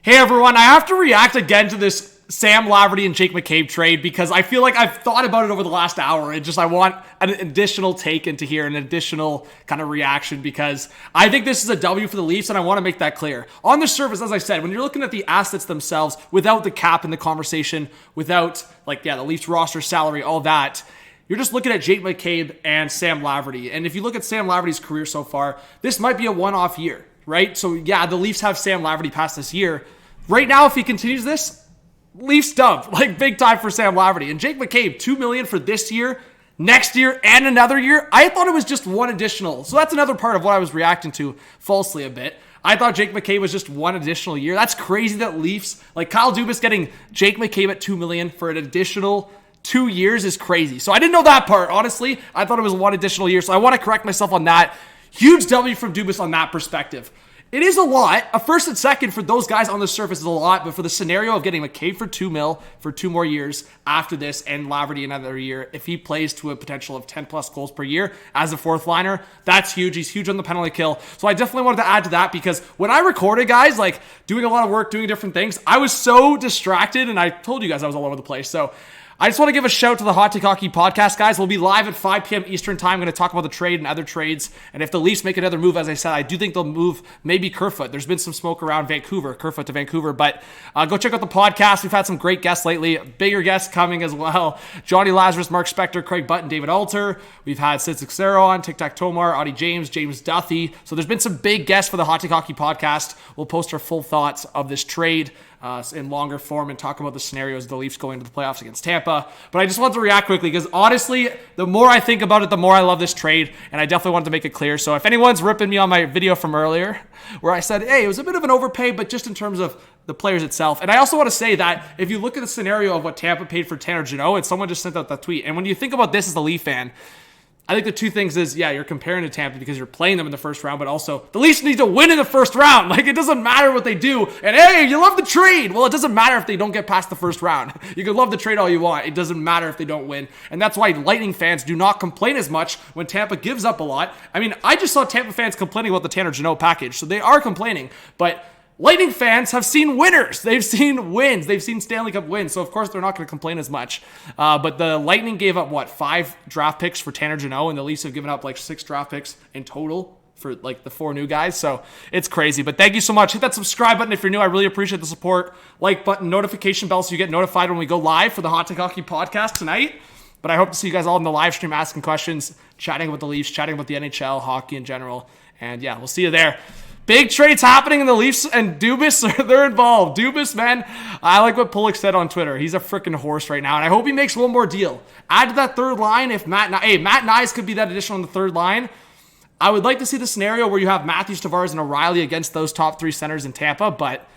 Hey everyone, I have to react again to this Sam Lafferty and Jake McCabe trade because I feel like I've thought about it over the last hour and I want an additional take into here, an additional kind of reaction because I think this is a W for the Leafs and I want to make that clear. On the surface, as I said, when you're looking at the assets themselves without the cap in the conversation, without the Leafs roster salary, all that, you're just looking at Jake McCabe and Sam Lafferty. And if you look at Sam Lafferty's career so far, this might be a one-off year, right? So yeah, the Leafs have Sam Lafferty past this year. Right now, if he continues this, Leafs dubbed, big time for Sam Lafferty. And Jake McCabe, $2 million for this year, next year, and another year. I thought it was just one additional. So that's another part of what I was reacting to falsely a bit. I thought Jake McCabe was just one additional year. That's crazy that Leafs, Kyle Dubas getting Jake McCabe at $2 million for an additional 2 years is crazy. So I didn't know that part, honestly. I thought it was one additional year. So I want to correct myself on that. Huge W from Dubas on that perspective. It is a lot. A first and second for those guys on the surface is a lot, but for the scenario of getting McCabe for $2 million for 2 more years after this and Lafferty another year, if he plays to a potential of 10 plus goals per year as a fourth liner, that's huge. He's huge on the penalty kill. So I definitely wanted to add to that because when I recorded, guys, doing a lot of work, doing different things, I was so distracted and I told you guys I was all over the place. So I just want to give a shout to the Hot Take Hockey podcast, guys. We'll be live at 5 p.m. Eastern time. I'm going to talk about the trade and other trades. And if the Leafs make another move, as I said, I do think they'll move maybe Kerfoot. There's been some smoke around Kerfoot to Vancouver. But go check out the podcast. We've had some great guests lately. Bigger guests coming as well. Johnny Lazarus, Mark Spector, Craig Button, David Alter. We've had Sid Cicero on, Tic Tac Tomar, Audie James, James Duthie. So there's been some big guests for the Hot Take Hockey podcast. We'll post our full thoughts of this trade in longer form and talk about the scenarios of the Leafs going into the playoffs against Tampa. But I just want to react quickly because honestly, the more I think about it, the more I love this trade, and I definitely wanted to make it clear. So if anyone's ripping me on my video from earlier where I said, hey, it was a bit of an overpay, but just in terms of the players itself. And I also want to say that if you look at the scenario of what Tampa paid for Tanner Jeannot, and someone just sent out that tweet, and when you think about this as a Leaf fan, I think the two things is, yeah, you're comparing to Tampa because you're playing them in the first round, but also the Leafs need to win in the first round. It doesn't matter what they do. And hey, you love the trade. Well, it doesn't matter if they don't get past the first round. You can love the trade all you want. It doesn't matter if they don't win. And that's why Lightning fans do not complain as much when Tampa gives up a lot. I mean, I just saw Tampa fans complaining about the Tanner Jeannot package, so they are complaining, but Lightning fans have seen winners. They've seen wins. They've seen Stanley Cup wins. So, of course, they're not going to complain as much. But the Lightning gave up, 5 draft picks for Tanner Jeannot, and the Leafs have given up, 6 draft picks in total for, the 4 new guys. So, it's crazy. But thank you so much. Hit that subscribe button if you're new. I really appreciate the support. Like button, notification bell so you get notified when we go live for the Hot Take Hockey podcast tonight. But I hope to see you guys all in the live stream asking questions, chatting about the Leafs, chatting about the NHL, hockey in general. And, yeah, we'll see you there. Big trades happening in the Leafs and Dubas, they're involved. Dubas, man, I like what Pulick said on Twitter. He's a freaking horse right now, and I hope he makes one more deal. Add to that third line if Matt Nyes could be that addition on the third line. I would like to see the scenario where you have Matthews, Tavares, and O'Reilly against those top 3 centers in Tampa, but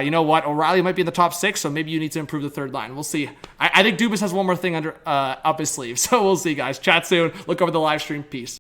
you know what? O'Reilly might be in the top 6, so maybe you need to improve the third line. We'll see. I think Dubas has one more thing up his sleeve, so we'll see, guys. Chat soon. Look over the live stream. Peace.